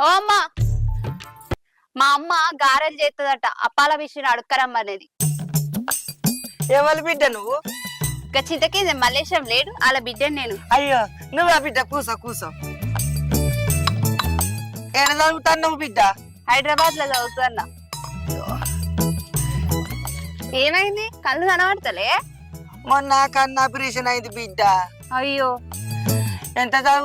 ఓ అమ్మా, మా అమ్మ గారెలు చేస్తుందట, అప్పాల విషయం అడుక్కరమ్మనేది. ఎవరి బిడ్డ నువ్వు? ఇక చింతకింద మల్లేశం లేడు, అలా బిడ్డని నేను. అయ్యో నువ్వా బిడ్డ? కూసో కూసో. ఏడ చదువుతాను నువ్వు బిడ్డ? హైదరాబాద్ లో చదువుతున్నా. ఏమైంది, కళ్ళు కనబడతలే? మొన్న కన్ను ఆపరేషన్ అయింది బిడ్డ. అయ్యో, ఎంత చదువు